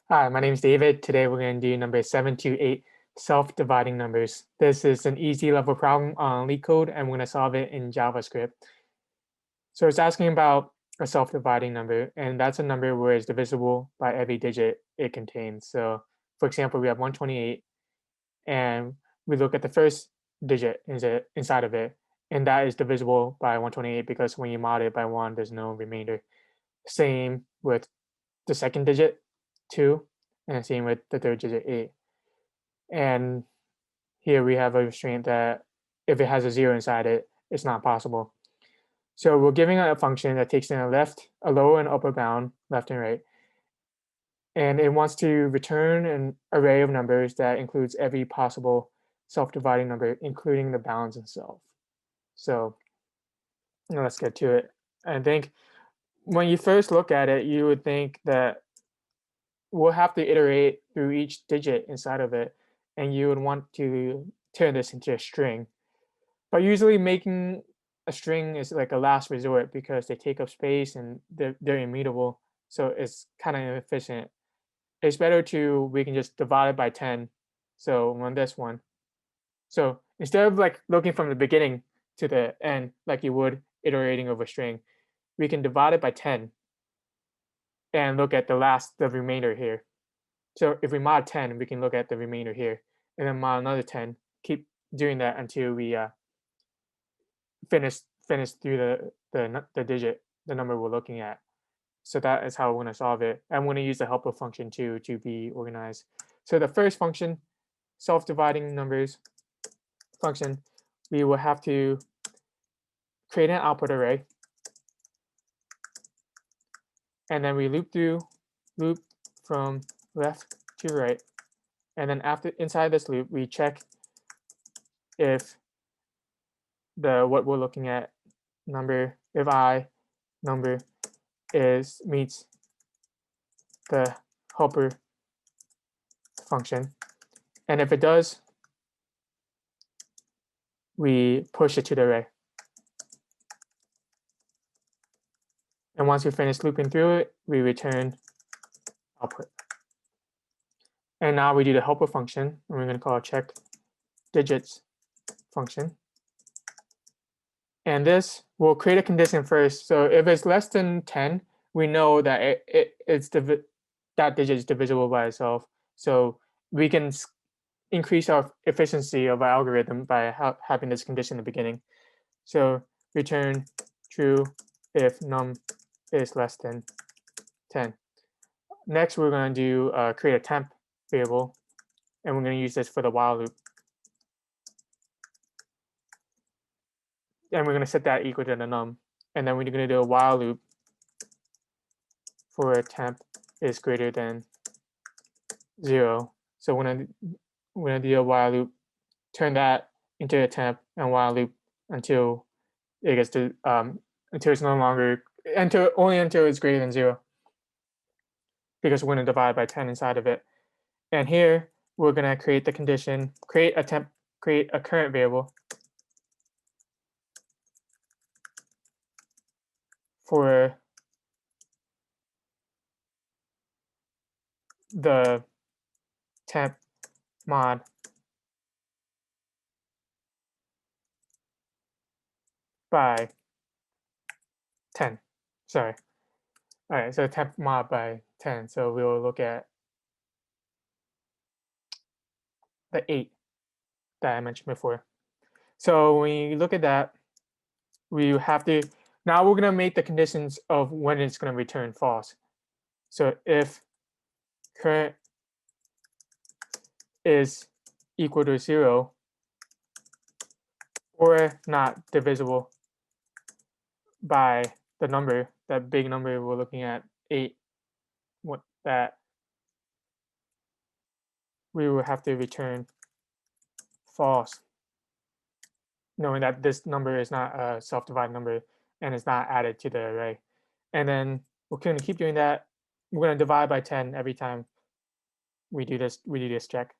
Hi, my name is David. Today we're going to do number 728, self-dividing numbers. This is an easy level problem on LeetCode, and we're going to solve it in JavaScript. So it's asking about a self-dividing number, and that's a number where it's divisible by every digit it contains. So for example, we have 128, and we look at the first digit inside of it, and that is divisible by 128 because when you mod it by 1, there's no remainder. Same with the second digit, 2, and same with the third digit, 8. And here we have a restraint that if it has a 0 inside it, it's not possible. So we're giving a function that takes in a lower and upper bound, left and right, and it wants to return an array of numbers that includes every possible self-dividing number, including the bounds itself. So let's get to it. I think when you first look at it, you would think that we'll have to iterate through each digit inside of it, and you would want to turn this into a string. But usually making a string is like a last resort because they take up space and they're immutable. So it's kind of inefficient. It's better we can just divide it by 10. So on this one. So instead of like looking from the beginning to the end, like you would iterating over a string, we can divide it by 10 and look at the remainder here. So if we mod 10, we can look at the remainder here, and then mod another 10. Keep doing that until we finish through the number we're looking at. So that is how we're going to solve it. I'm going to use the helper function too to be organized. So the first function, self-dividing numbers function, we will have to create an output array, and then we loop from left to right, and then inside this loop we check if what we're looking at if I number meets the helper function, and if it does, we push it to the array. And once we finish looping through it, we return output. And now we do the helper function, and we're going to call it checkDigits function. And this will create a condition first. So if it's less than 10, we know that that digit is divisible by itself. So we can increase our efficiency of our algorithm by having this condition in the beginning. So return true if num is less than 10. Next, we're going to do create a temp variable, and we're going to use this for the while loop. And we're going to set that equal to the num. And then we're going to do a while loop for a temp is greater than 0. So we're going to do a while loop, turn that into a temp, and while loop until it gets to until it's no longer only until it's greater than 0, because we're going to divide by 10 inside of it. And here we're going to create the condition, create a current variable for the temp mod by 10. Sorry. All right, so temp mod by 10. So we will look at the 8 that I mentioned before. So when you look at that, we have to, now we're going to make the conditions of when it's going to return false. So if current is equal to 0 or not divisible by the number, that big number we're looking at, 8, that we will have to return false, knowing that this number is not a self-dividing number and it's not added to the array. And then we're going to keep doing that. We're going to divide by 10 every time we do this check.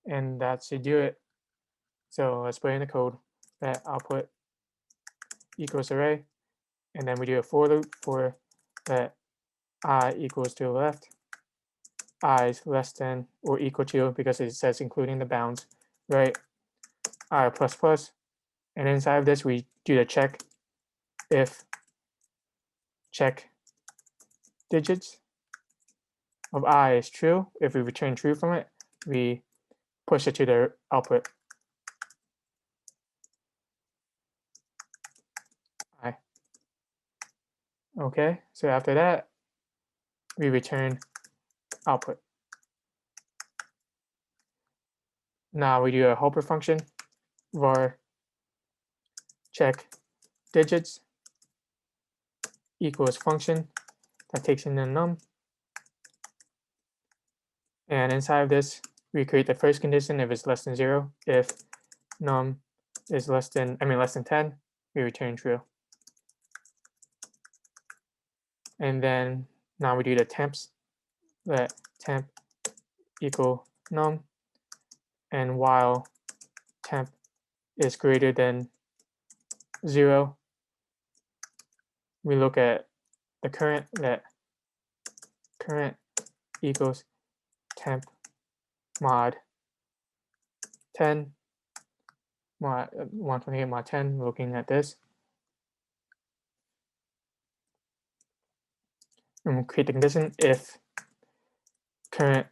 And that should do it. So let's put in the code that output equals array. And then we do a for loop for let I equals to the left, I is less than or equal to, because it says including the bounds, right, I plus plus. And inside of this, we do the check if check digits of I is true. If we return true from it, we push it to the output I. Okay, so after that, we return output. Now we do a helper function, var check digits equals function that takes in the num. And inside of this, we create the first condition if it's less than 0. If num is less than 10, we return true. And then now we do the temps, let temp equal num. And while temp is greater than 0, we look at the current, that current equals temp mod 10, mod 128 mod 10, looking at this. And we'll create the condition if current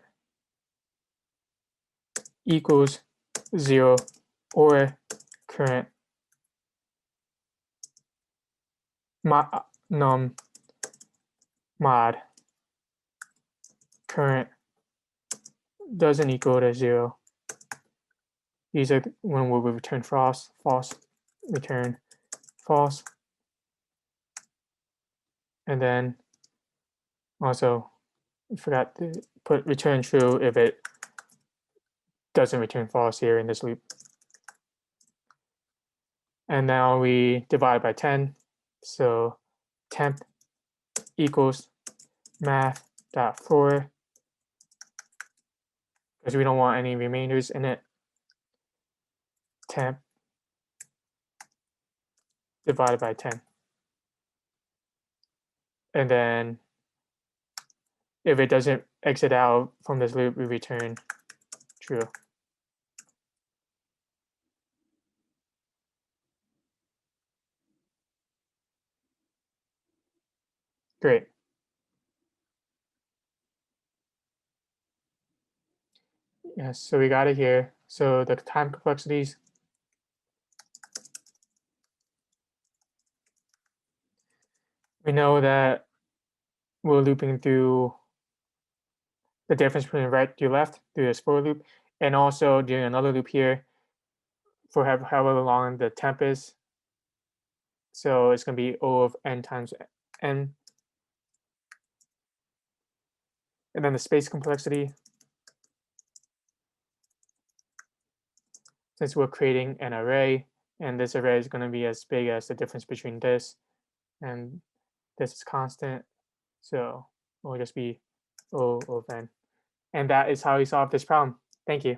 equals 0 or current num mod current doesn't equal to 0. These are when we will return false, return false. And then also, I forgot to put return true if it doesn't return false here in this loop. And now we divide by 10. So temp equals math.for, because we don't want any remainders in it. Temp divided by 10. And then if it doesn't exit out from this loop, we return true. Great. Yes, so we got it here. So the time complexities, we know that we're looping through the difference between right to left through this for loop, and also doing another loop here for however long the temp is. So it's going to be O of n times n. And then the space complexity, since we're creating an array, and this array is going to be as big as the difference between this and this is constant, so it will just be O of n. And that is how we solve this problem. Thank you.